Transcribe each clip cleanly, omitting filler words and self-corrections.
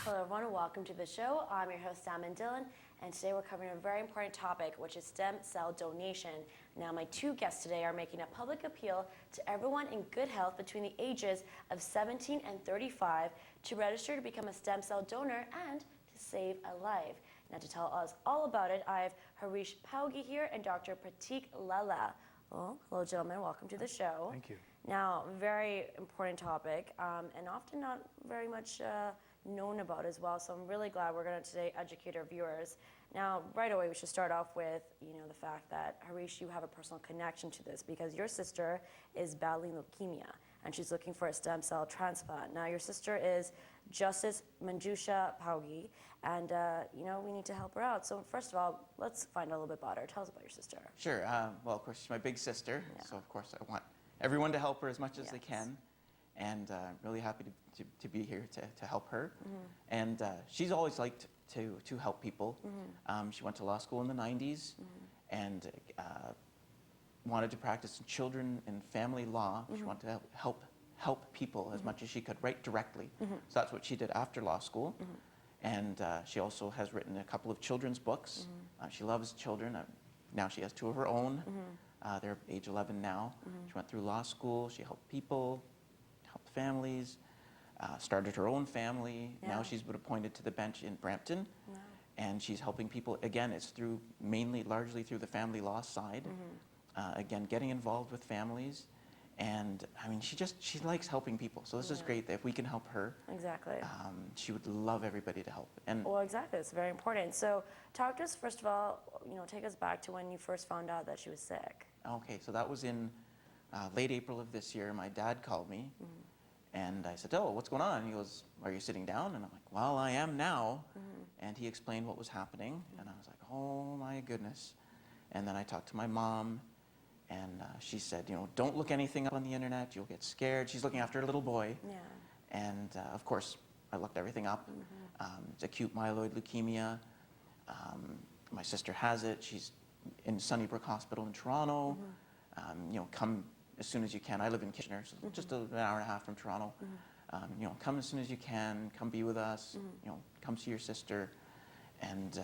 Hello everyone and welcome to the show. I'm your host Amin and Dhillon, and today we're covering a very important topic, which is stem cell donation. Now my two guests today are making a public appeal to everyone in good health between the ages of 17 and 35 to register to become a stem cell donor and to save a life. Now to tell us all about it, I have Harish Pawagi here and Dr. Prateek Lala. Well, hello gentlemen, welcome to the show. Thank you. Now, very important topic and often not very much known about as well, so I'm really glad we're going to today educate our viewers. Now, right away, we should start off with, the fact that, Harish, you have a personal connection to this because your sister is battling leukemia and she's looking for a stem cell transplant. Now, your sister is Justice Manjusha Pawagi, and, we need to help her out. So first of all, let's find out a little bit about her. Tell us about your sister. Sure. Well, of course, she's my big sister, Yeah. so of course I want everyone to help her as much as they Yes. can. And really happy to be here to help her. And she's always liked to help people. She went to law school in the 90s and wanted to practice in children and family law. She wanted to help people as much as she could, right directly. So that's what she did after law school. And she also has written a couple of children's books. She loves children. Now she has two of her own. They're age 11 now. She went through law school. She helped people, helped families, started her own family. Yeah. Now she's been appointed to the bench in Brampton. Wow. And she's helping people. Again, it's through largely through the family law side. Again, getting involved with families. And I mean, she likes helping people. So this is great that if we can help her. Exactly. She would love everybody to help. And Well, exactly. It's very important. So talk to us, first of all, take us back to when you first found out that she was sick. okay, so that was in late April of this year. My dad called me. And I said, oh, what's going on? And he goes, are you sitting down? And I'm like, well, I am now. And he explained what was happening. And I was like, oh, my goodness. And then I talked to my mom. And she said, don't look anything up on the internet. You'll get scared. She's looking after a little boy. Yeah. And, of course, I looked everything up. It's acute myeloid leukemia. My sister has it. She's in Sunnybrook Hospital in Toronto. Come as soon as you can. I live in Kitchener, so just an hour and a half from Toronto. Come as soon as you can. Come be with us. Come see your sister. And,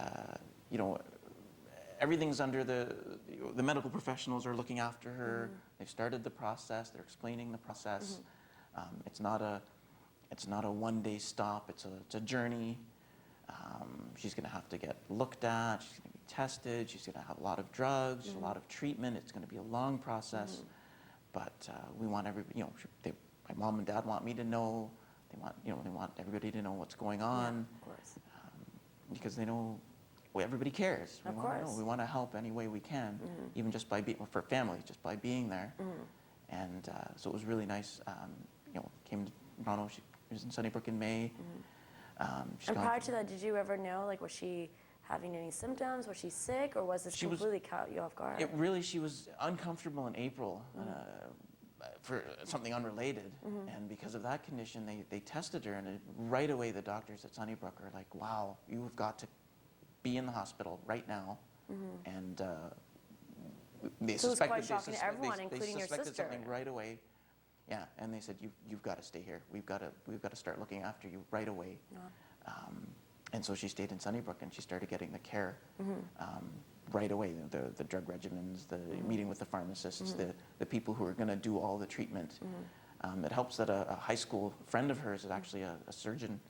everything's under the medical professionals are looking after her. They've started the process. They're explaining the process. It's not a one-day stop. It's a journey. She's going to have to get looked at. She's going to be tested. She's going to have a lot of drugs, a lot of treatment. It's going to be a long process. But we want everybody. My mom and dad want me to know. They want everybody to know what's going on. Yeah, of course. Because they know. Well, everybody cares. Of course. We want to help any way we can, even just by being for families, just by being there. And so it was really nice. Came to Toronto. She was in Sunnybrook in May. And prior to that, did you ever know, was she having any symptoms? Was she sick, or was this completely caught you off guard? She was uncomfortable in April for something unrelated. And because of that condition, they tested her, and right away the doctors at Sunnybrook are like, wow, you've got to be in the hospital right now. And they So it was suspected, quite shocking to everyone, including your sister. something right away. Yeah, and they said, you've got to stay here. We've got to start looking after you right away. And so she stayed in Sunnybrook, and she started getting the care right away. The drug regimens, the meeting with the pharmacists, the people who are going to do all the treatment. It helps that a high school friend of hers is actually a surgeon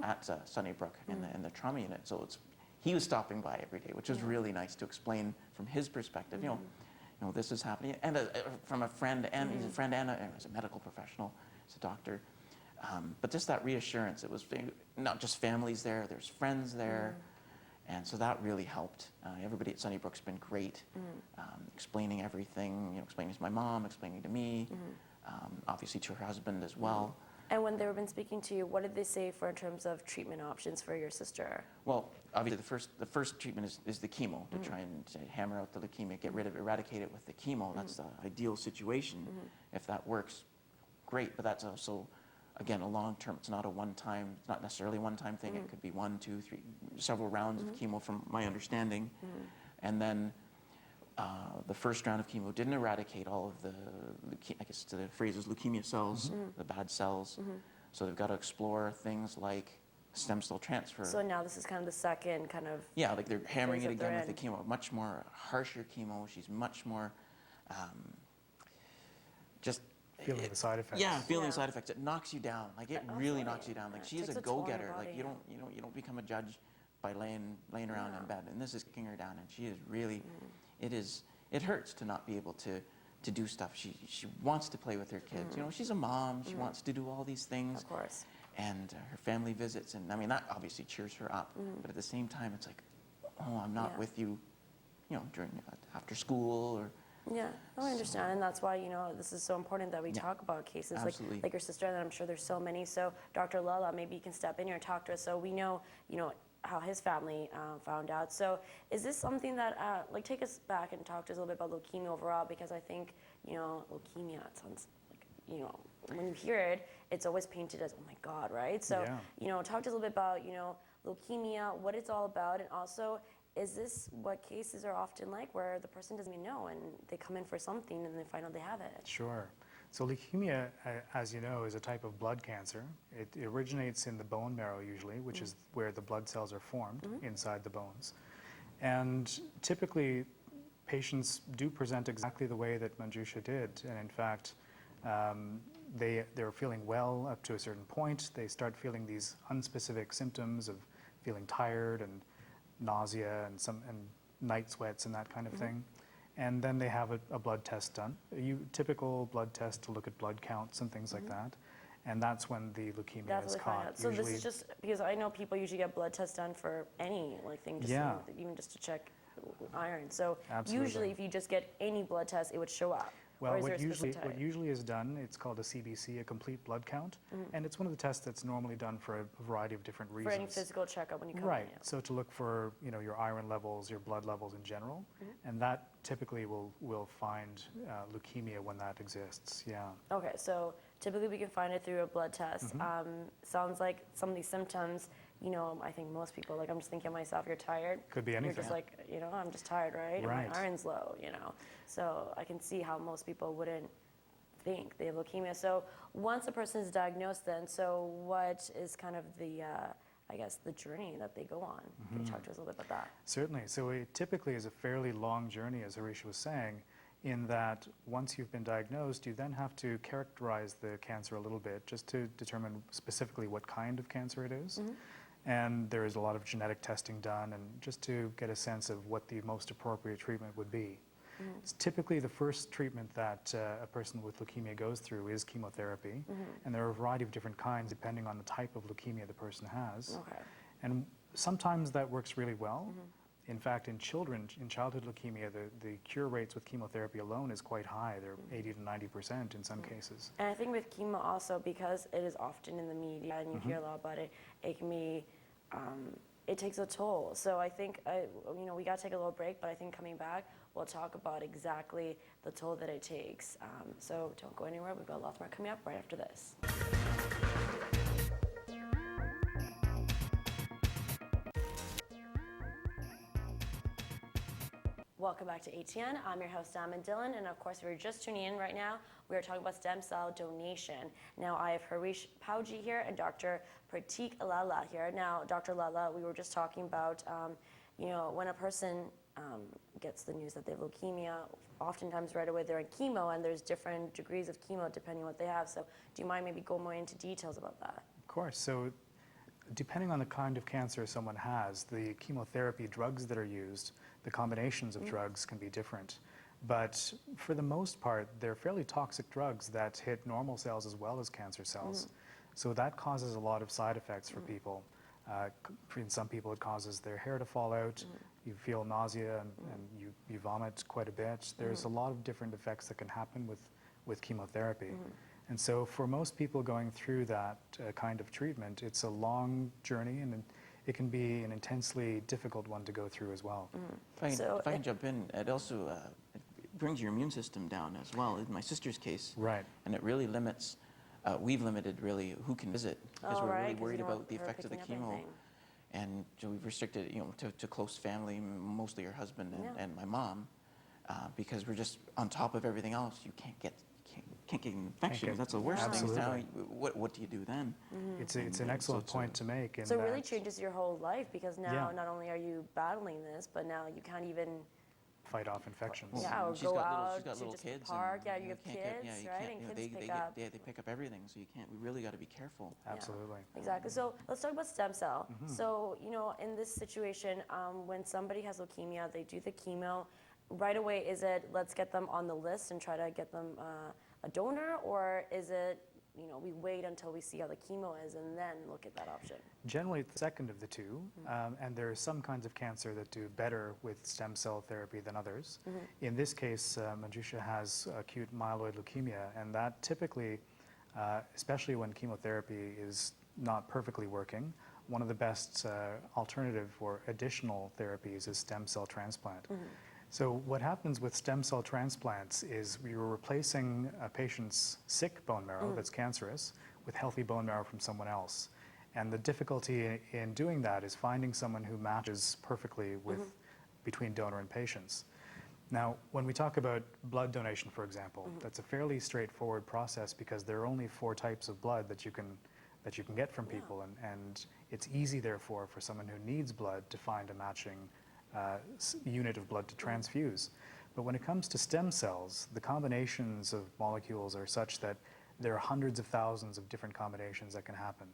at Sunnybrook in the trauma unit. So he was stopping by every day, which was really nice to explain from his perspective. This is happening, and from a friend, and he's a friend and as a medical professional, he's a doctor. But just that reassurance, it was not just families there, there's friends there, and so that really helped. Everybody at Sunnybrook's been great, explaining everything, explaining to my mom, explaining to me, obviously to her husband as well. And when they've been speaking to you, what did they say in terms of treatment options for your sister? Well, obviously the first treatment is the chemo, to try and hammer out the leukemia, get rid of it, eradicate it with the chemo. That's the ideal situation. If that works, great. But that's also, again, a long-term. It's not a one-time. It's not necessarily a one-time thing. It could be 1, 2, 3, several rounds of chemo, from my understanding. And then the first round of chemo didn't eradicate all of the, I guess the phrase is leukemia cells, the bad cells. So they've got to explore things like stem cell transfer. So now this is kind of the second kind of. Yeah, like they're hammering it phase that again they're with the chemo, much more harsher chemo. She's much more just Feeling the side effects. Yeah, feeling Yeah. the side effects. It knocks you down. Like it Oh, really really? knocks you down. Like Yeah, it she's takes a a toll on your go-getter. Like body, you don't become a judge by laying around in bed. And this is kicking her down. And she is really, it hurts to not be able to do stuff. She wants to play with her kids. You know, she's a mom. She wants to do all these things. Of course. And her family visits, and I mean that obviously cheers her up. But at the same time, it's like, oh, I'm not Yeah. with you, you know, during after school or. Yeah, no, I understand, and that's why, you know, this is so important that we Yeah. talk about cases Absolutely. like your sister, and I'm sure there's so many. So, Dr. Lala, maybe you can step in here and talk to us, so we know, you know, how his family found out. So, is this something that, like, take us back and talk to us a little bit about leukemia overall? Because I think, you know, leukemia, it sounds like, you know, when you hear it, it's always painted as, oh my God, right? So, Yeah. you know, talk to us a little bit about, you know, leukemia, what it's all about, and also, is this what cases are often like, where the person doesn't even know and they come in for something and they find out they have it? Sure. So leukemia, as you know, is a type of blood cancer. It originates in the bone marrow usually, which is where the blood cells are formed inside the bones. And typically, patients do present exactly the way that Manjusha did. And in fact, they're feeling well up to a certain point. They start feeling these unspecific symptoms of feeling tired and nausea and night sweats and that kind of thing. And then they have a blood test done, a typical blood test to look at blood counts and things like that. And that's when the leukemia That's is what they find caught. out. So this is just because I know people usually get blood tests done for any like thing, just Yeah. even just to check iron. So Absolutely. usually, if you just get any blood test, it would show up. Well, or is what there a specific usually, what type? usually is done, it's called a CBC, a complete blood count, and it's one of the tests that's normally done for a variety of different For reasons. any physical checkup when you come Right. in. Yeah. So to look for, you know, your iron levels, your blood levels in general, and that typically will find leukemia when that exists. Yeah. Okay, so typically we can find it through a blood test. Sounds like some of these symptoms, you know, I think most people, like I'm just thinking of myself, you're tired. Could be You're anything. just like, you know, I'm just tired, right? And Right. my iron's low, you know. So I can see how most people wouldn't think they have leukemia. So once a person is diagnosed then, so what is kind of the, I guess, the journey that they go on? Can you talk to us a little bit about that? Certainly. So it typically is a fairly long journey, as Harish was saying, in that once you've been diagnosed, you then have to characterize the cancer a little bit just to determine specifically what kind of cancer it is. And there is a lot of genetic testing done, and just to get a sense of what the most appropriate treatment would be. It's typically the first treatment that a person with leukemia goes through is chemotherapy, and there are a variety of different kinds depending on the type of leukemia the person has. Okay. And sometimes that works really well. In fact, in children, in childhood leukemia, the cure rates with chemotherapy alone is quite high. They're 80 to 90% in some cases. And I think with chemo also, because it is often in the media and you hear a lot about it, it can be, it takes a toll. So I think, you know, we got to take a little break, but I think coming back, we'll talk about exactly the toll that it takes. So don't go anywhere. We've got a lot more coming up right after this. Welcome back to ATN. I'm your host, Amin Dhillon, and of course, if you're just tuning in right now, we are talking about stem cell donation. Now, I have Harish Pawagi here and Dr. Prateek Lala here. Now, Dr. Lala, we were just talking about, you know, when a person gets the news that they have leukemia, oftentimes right away they're in chemo, and there's different degrees of chemo depending on what they have. So, do you mind maybe going more into details about that? Of course. So depending on the kind of cancer someone has, the chemotherapy drugs that are used, the combinations of drugs can be different. But for the most part, they're fairly toxic drugs that hit normal cells as well as cancer cells. So that causes a lot of side effects for people. In some people, it causes their hair to fall out. You feel nausea and you vomit quite a bit. There's a lot of different effects that can happen with chemotherapy. And so for most people going through that kind of treatment, it's a long journey, and it can be an intensely difficult one to go through as well. If I can jump in, it also it brings your immune system down as well. In my sister's case, Right. and it really limits. We've limited really who can visit because Oh, we're right, really 'cause worried you don't about the want her effects of the picking up chemo, anything. and so we've restricted, you know, to close family, mostly her husband Yeah. and my mom, because we're just on top of everything else. You can't get an infection. get- That's the worst thing. Now, Absolutely. what do you do then? It's an so excellent it's point to make. In So it really that changes your whole life because now Yeah. not only are you battling this, but now you can't even fight off infections. Yeah, or she's go got out she's got to little just the kids. park. Yeah, and you have can't kids, get, you right? can't, And you know, kids they pick get, up. they pick up everything, so you can't. We really got to be careful. Absolutely. Exactly. So let's talk about stem cell. So, in this situation, when somebody has leukemia, they do the chemo. Right away, is it let's get them on the list and try to get them a donor, or is it, we wait until we see how the chemo is and then look at that option? Generally, the second of the two, and there are some kinds of cancer that do better with stem cell therapy than others. In this case, Manjusha has acute myeloid leukemia, and that typically, especially when chemotherapy is not perfectly working, one of the best alternative or additional therapies is stem cell transplant. So what happens with stem cell transplants is you're replacing a patient's sick bone marrow that's cancerous with healthy bone marrow from someone else. And the difficulty in doing that is finding someone who matches perfectly with between donor and patients. Now, when we talk about blood donation, for example, that's a fairly straightforward process because there are only 4 types of blood that you can get from people, and it's easy, therefore, for someone who needs blood to find a matching unit of blood to transfuse. But when it comes to stem cells, the combinations of molecules are such that there are hundreds of thousands of different combinations that can happen.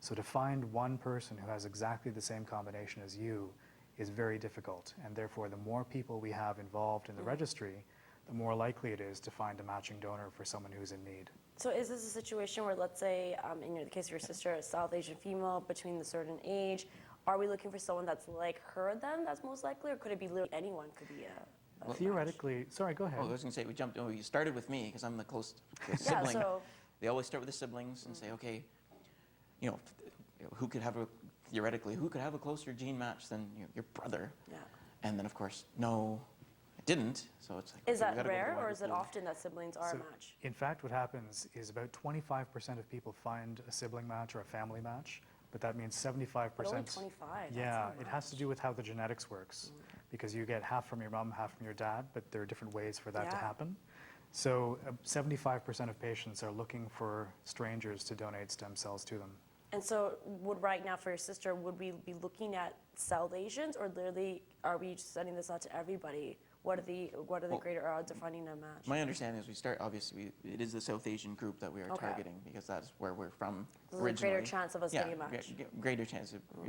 So to find one person who has exactly the same combination as you is very difficult, and therefore the more people we have involved in the registry, the more likely it is to find a matching donor for someone who's in need. So is this a situation where, let's say, in the case of your sister, a South Asian female between the certain age, are we looking for someone that's like her then, that's most likely, or could it be literally anyone could be a match? Theoretically, sorry, go ahead. Oh, I was going to say, you started with me because I'm the close Yeah, sibling. so They always start with the siblings and say, okay, who could have theoretically, who could have a closer gene match than your brother? yeah. And then, of course, no, it didn't. So it's like, Is okay, we that gotta go to the rare, or wider is it pool. often that siblings are So, a match? in fact, what happens is about 25% of people find a sibling match or a family match, but that means 75%. But only 25. That's Yeah, not it has to do with how the genetics works, because you get half from your mom, half from your dad, but there are different ways for that to Yeah. happen. So 75% of patients are looking for strangers to donate stem cells to them. And so, right now for your sister, would we be looking at South Asians, or literally are we just sending this out to everybody? What are the greater odds of finding a match? My understanding is we start, obviously, it is the South Asian group that we are Okay. targeting because that's where we're from There's a originally. greater chance of us getting a match. Greater chance of more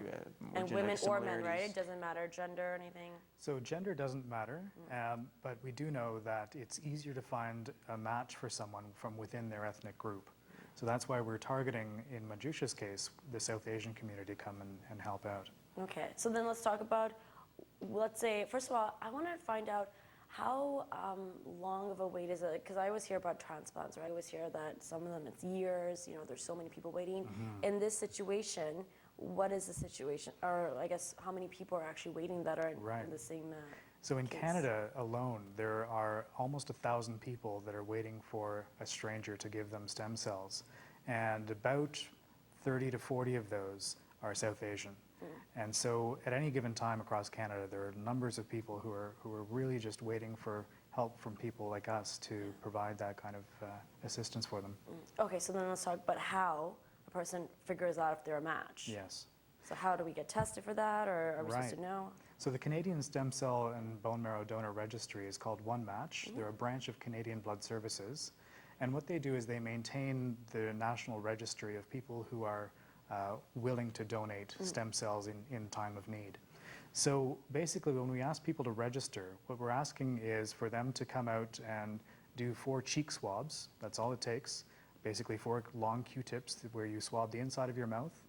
And genetic women or men, right? similarities. It doesn't matter gender or anything. So gender doesn't matter, but we do know that it's easier to find a match for someone from within their ethnic group. So that's why we're targeting, in Manjusha's case, the South Asian community come and help out. Okay, so then let's talk about, let's say, first of all, I want to find out how long of a wait is it? Because I always hear about transplants, right? I always hear that some of them it's years, there's so many people waiting. In this situation, what is the situation? Or I guess how many people are actually waiting that are in the same So in case? Canada alone, there are almost 1,000 people that are waiting for a stranger to give them stem cells. And about 30 to 40 of those are South Asian. And so at any given time across Canada, there are numbers of people who are really just waiting for help from people like us to provide that kind of assistance for them. Okay, so then let's talk about how a person figures out if they're a match. Yes. So how do we get tested for that, or are we supposed to know? So the Canadian Stem Cell and Bone Marrow Donor Registry is called OneMatch. They're a branch of Canadian Blood Services. And what they do is they maintain the national registry of people who are willing to donate stem cells in time of need. So basically, when we ask people to register, what we're asking is for them to come out and do 4 cheek swabs. That's all it takes. Basically 4 long Q-tips where you swab the inside of your mouth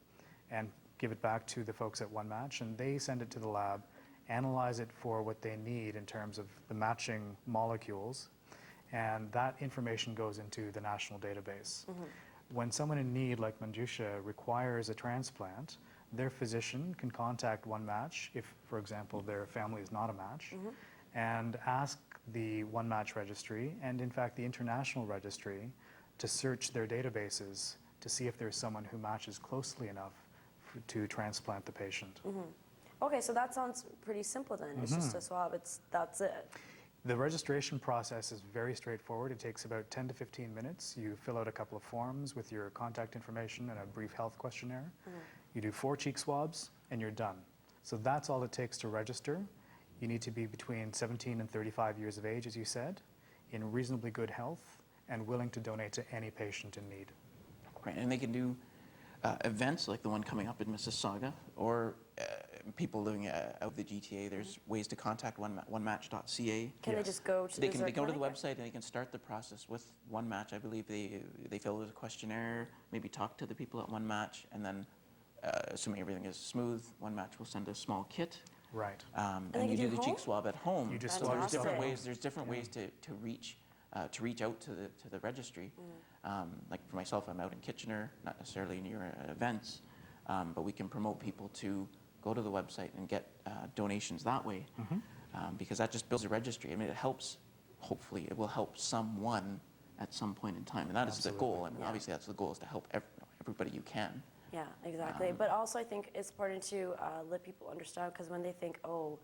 and give it back to the folks at OneMatch, and they send it to the lab, analyze it for what they need in terms of the matching molecules, and that information goes into the national database. When someone in need, like Manjusha, requires a transplant, their physician can contact OneMatch if, for example, their family is not a match, and ask the OneMatch registry, and in fact the international registry, to search their databases to see if there's someone who matches closely enough to transplant the patient. Okay, so that sounds pretty simple then. It's just a swab. That's it. The registration process is very straightforward. It takes about 10 to 15 minutes. You fill out a couple of forms with your contact information and a brief health questionnaire. You do 4 cheek swabs, and you're done. So that's all it takes to register. You need to be between 17 and 35 years of age, as you said, in reasonably good health, and willing to donate to any patient in need. Right, and they can do events like the one coming up in Mississauga, or people living out of the GTA. There's ways to contact OneMatch.ca. Can they just go to They go to the website and they can start the process with OneMatch. I believe they fill out a questionnaire, maybe talk to the people at OneMatch, and then assuming everything is smooth, OneMatch will send a small kit. Right. And you do the cheek swab at home. You just So swab there's different yourself. ways. There's different ways to reach out to the registry. Like for myself, I'm out in Kitchener, not necessarily near events, but we can promote people to go to the website and get donations that way, because that just builds a registry. I mean, it helps. Hopefully, it will help someone at some point in time, and that is the goal. I mean, obviously, that's the goal, is to help everybody you can. Yeah, exactly. But also, I think it's important to let people understand, because when they think, oh,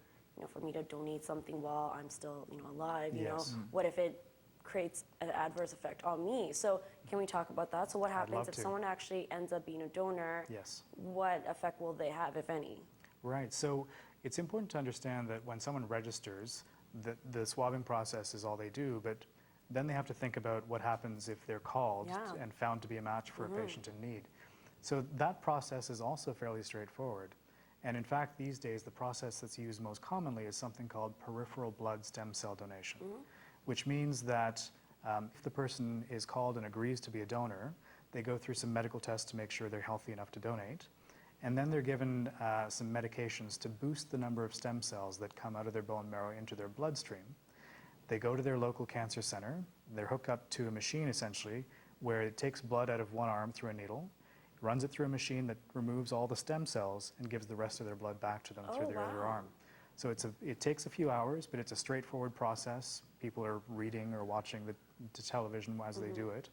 for me to donate something while I'm still, alive, you know, what if it creates an adverse effect on me? So can we talk about that? So what happens if someone actually ends up being a donor? Yes. What effect will they have, if any? Right. So it's important to understand that when someone registers, the swabbing process is all they do, but then they have to think about what happens if they're called and found to be a match for a patient in need. So that process is also fairly straightforward. And in fact, these days, the process that's used most commonly is something called peripheral blood stem cell donation, which means that if the person is called and agrees to be a donor, they go through some medical tests to make sure they're healthy enough to donate. And then they're given some medications to boost the number of stem cells that come out of their bone marrow into their bloodstream. They go to their local cancer center. They're hooked up to a machine, essentially, where it takes blood out of one arm through a needle, runs it through a machine that removes all the stem cells and gives the rest of their blood back to them through their other arm. So it takes a few hours, but it's a straightforward process. People are reading or watching the television as they do it.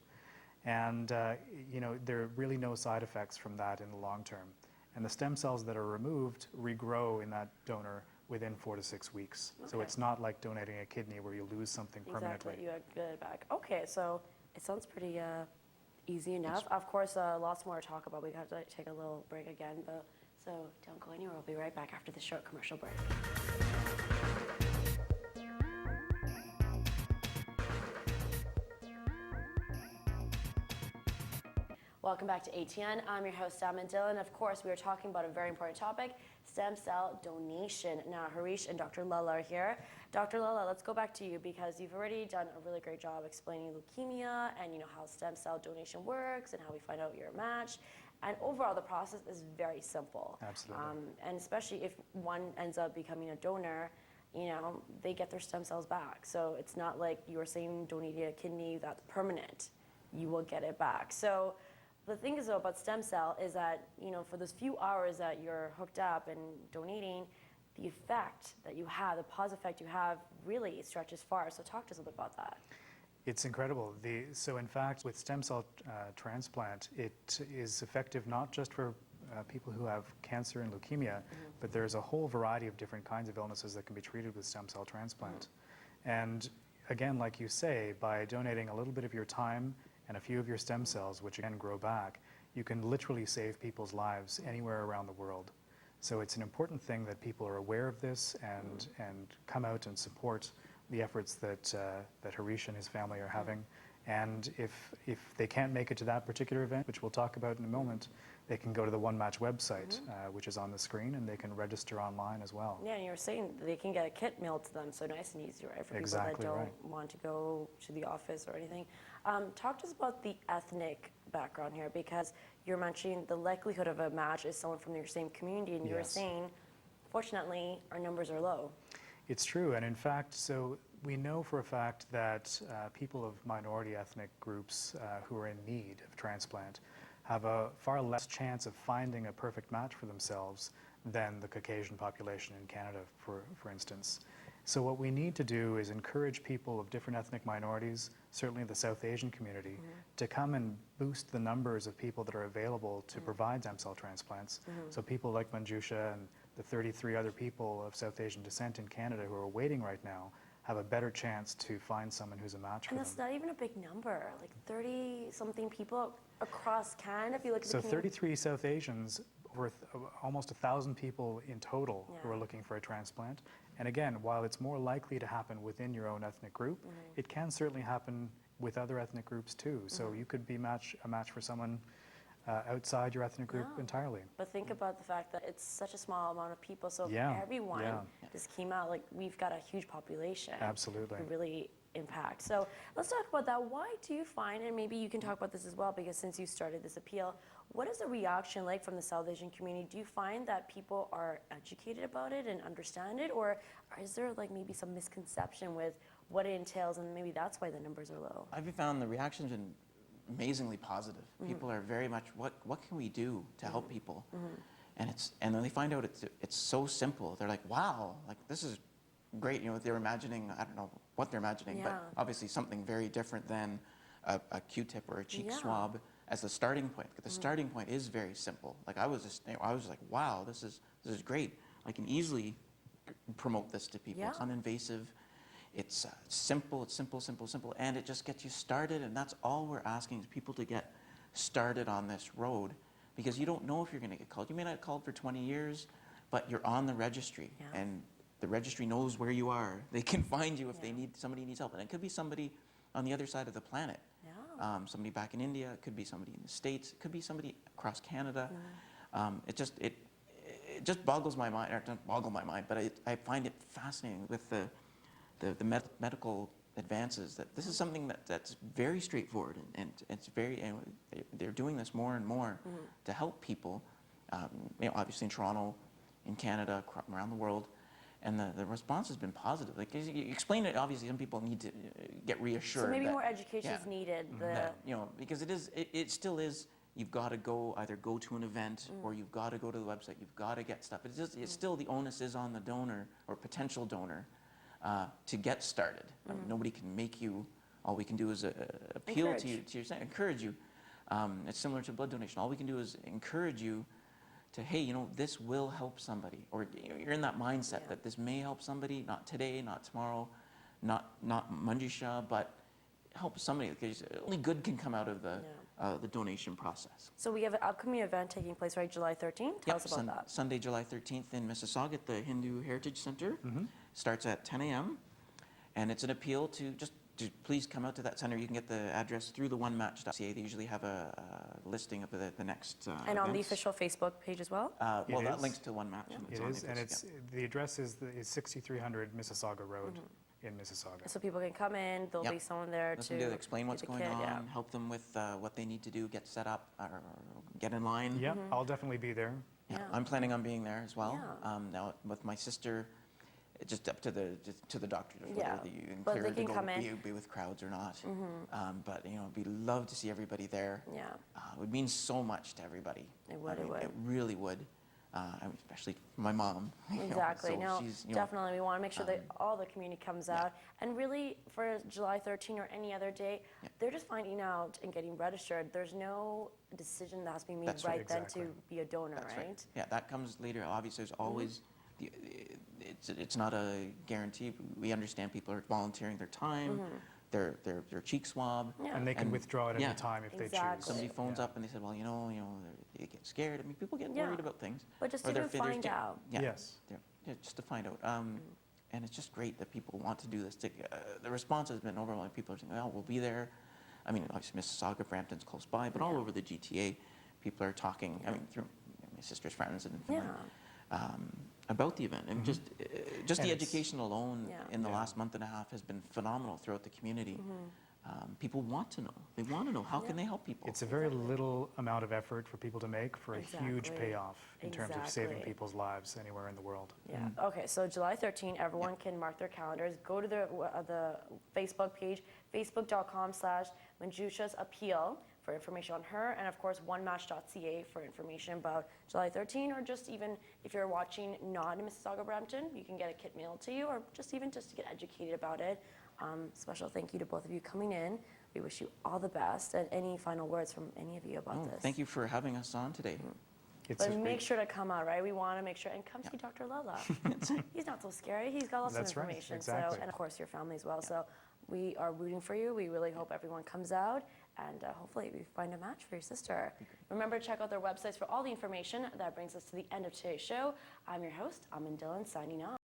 And there are really no side effects from that in the long term. And the stem cells that are removed regrow in that donor within 4 to 6 weeks. So it's not like donating a kidney where you lose something permanently. Exactly, you get it back. Okay, so it sounds pretty easy enough. Of course, lots more to talk about. We got to take a little break again, so don't go anywhere. We'll be right back after this short commercial break. Welcome back to ATN. I'm your host, Amin, and Dhillon. Of course, we are talking about a very important topic, stem cell donation. Now, Harish and Dr. Lala are here. Dr. Lala, let's go back to you, because you've already done a really great job explaining leukemia and how stem cell donation works and how we find out you're a match. And overall, the process is very simple. Absolutely. And especially if one ends up becoming a donor, they get their stem cells back. So it's not like you were saying donating a kidney that's permanent. You will get it back. So the thing is, though, about stem cell is that, for those few hours that you're hooked up and donating, the effect that you have, the positive effect you have, really stretches far. So talk to us a bit about that. It's incredible. So in fact, with stem cell transplant, it is effective not just for people who have cancer and leukemia, but there's a whole variety of different kinds of illnesses that can be treated with stem cell transplant. And again, like you say, by donating a little bit of your time and a few of your stem cells, which again grow back, you can literally save people's lives anywhere around the world. So it's an important thing that people are aware of this and come out and support the efforts that Harish and his family are having. And if they can't make it to that particular event, which we'll talk about in a moment, they can go to the OneMatch website, which is on the screen, and they can register online as well. Yeah, and you were saying they can get a kit mailed to them, so nice and easy, right? For Exactly people that right. don't want to go to the office or anything. Talk to us about the ethnic background here, because you're mentioning the likelihood of a match is someone from your same community, and you were saying, fortunately, our numbers are low. It's true, and in fact, so we know for a fact that people of minority ethnic groups who are in need of transplant have a far less chance of finding a perfect match for themselves than the Caucasian population in Canada, for instance. So what we need to do is encourage people of different ethnic minorities, certainly the South Asian community, to come and boost the numbers of people that are available to provide stem cell transplants. So people like Manjusha and the 33 other people of South Asian descent in Canada who are waiting right now have a better chance to find someone who's a match for And them. that's not even a big number, like 30-something people across Canada, if you look at So the community. 33 South Asians, worth almost 1,000 people in total who are Yeah. looking for a transplant. And again, while it's more likely to happen within your own ethnic group, it can certainly happen with other ethnic groups too. So you could be a match for someone outside your ethnic group Yeah. entirely. But think about the fact that it's such a small amount of people, so if Yeah, everyone yeah. just came out, like we've got a huge population. Absolutely. To really impact. So let's talk about that. Why do you find, and maybe you can talk about this as well, because since you started this appeal, what is the reaction like from the South Asian community? Do you find that people are educated about it and understand it, or is there like maybe some misconception with what it entails, and maybe that's why the numbers are low? I've found the reaction's been amazingly positive. People are very much, what can we do to help people? And then they find out it's so simple. They're like, wow, like this is great. You know, they're imagining, I don't know what they're imagining, Yeah. but obviously something very different than a Q-tip or a cheek Yeah. swab as the starting point. The starting point is very simple. Like I was like, wow, this is great. I can easily promote this to people. It's Yeah. uninvasive. It's simple, and it just gets you started, and that's all we're asking is people to get started on this road, because you don't know if you're going to get called. You may not get called for 20 years, but you're on the registry, Yeah. and the registry knows where you are. They can find you if Yeah. somebody needs help, and it could be somebody on the other side of the planet. Yeah. Somebody back in India, it could be somebody in the States, it could be somebody across Canada. It just boggles my mind, or doesn't boggle my mind, but I find it fascinating with the medical advances, that this is something that's very straightforward, and it's very, and they're doing this more and more to help people, you know, obviously in Toronto, in Canada, around the world, and the response has been positive. Like you explain it, obviously some people need to get reassured. So maybe that, more education is yeah, needed. that, you know, because it still is, you've got to either go to an event or you've got to go to the website, you've got to get stuff. It's still, the onus is on the donor or potential donor to get started. Nobody can make you. All we can do is appeal to you, encourage you. It's similar to blood donation. All we can do is encourage you to, hey, you know, this will help somebody, or you're in that mindset that this may help somebody, not today, not tomorrow, not Manjusha, but help somebody, because only good can come out of the donation process. So we have an upcoming event taking place, right, July 13th? Tell us about that. Sunday, July 13th in Mississauga at the Hindu Heritage Center. Starts at 10 a.m. And it's an appeal to please come out to that center. You can get the address through the OneMatch.ca. They usually have a listing of the next And on the events. official Facebook page as well? Well, that is. links to OneMatch. And It on is, the and official- the address is 6300 Mississauga Road in Mississauga. So people can come in, there'll Yep. be someone there Listen to to explain what's do the going kit, on, help them with what they need to do, get set up, or get in line. Yeah, I'll definitely be there. Yeah, Yeah. I'm planning on being there as well. Yeah. Now with my sister, it's just up to the doctor Yeah, whether you but they clear to can go come in. be with crowds or not. But you know, it'd be love to see everybody there. Yeah, It would mean so much to everybody. It would, I it mean, would. It really would. I mean, especially my mom. you know, exactly. so No, she's, you know, definitely. We want to make sure that all the community comes out. And really, for July 13 or any other day, they're just finding out and getting registered. There's no decision that has to be made That's right, right then exactly. to be a donor, That's right? Yeah, that comes later. Obviously, there's always, it's not a guarantee. We understand people are volunteering their time, their cheek swab. Yeah. And they can And- withdraw at any yeah. time if they Exactly. choose. Somebody phones Yeah. up and they said, well, you know, they get scared. I mean, people get Yeah. worried about things. But just Or even they're find scared. out. Yeah. Yes. Yeah, just to find out. And it's just great that people want to do this. The response has been overwhelming. People are saying, well, we'll be there. I mean, obviously Mississauga, Brampton's close by, but all over the GTA, people are talking, I mean, through my sister's friends and about the event. And just And the it's- education alone Yeah. in the Yeah. last month and a half has been phenomenal throughout the community. People want to know. They want to know, how can they help people? It's a very little amount of effort for people to make for a huge Exactly. payoff in terms of saving Exactly. people's lives anywhere in the world. Yeah. Okay. So July 13, everyone can mark their calendars. Go to the Facebook page, facebook.com/Manjusha's Appeal for information on her, and of course OneMatch.ca for information about July 13, or just even if you're watching not in Mississauga, Brampton, you can get a kit mailed to you, or just to get educated about it. Special thank you to both of you coming in. We wish you all the best. And any final words from any of you about this? Thank you for having us on today. It's But a make great- sure to come out, right? We want to make sure, and come see Dr. Lala. He's not so scary. He's got lots That's of right, information. exactly. So, and of course, your family as well. So we are rooting for you. We really hope everyone comes out, and hopefully we find a match for your sister. Remember to check out their websites for all the information. That brings us to the end of today's show. I'm your host, Amin Dhillon, signing off.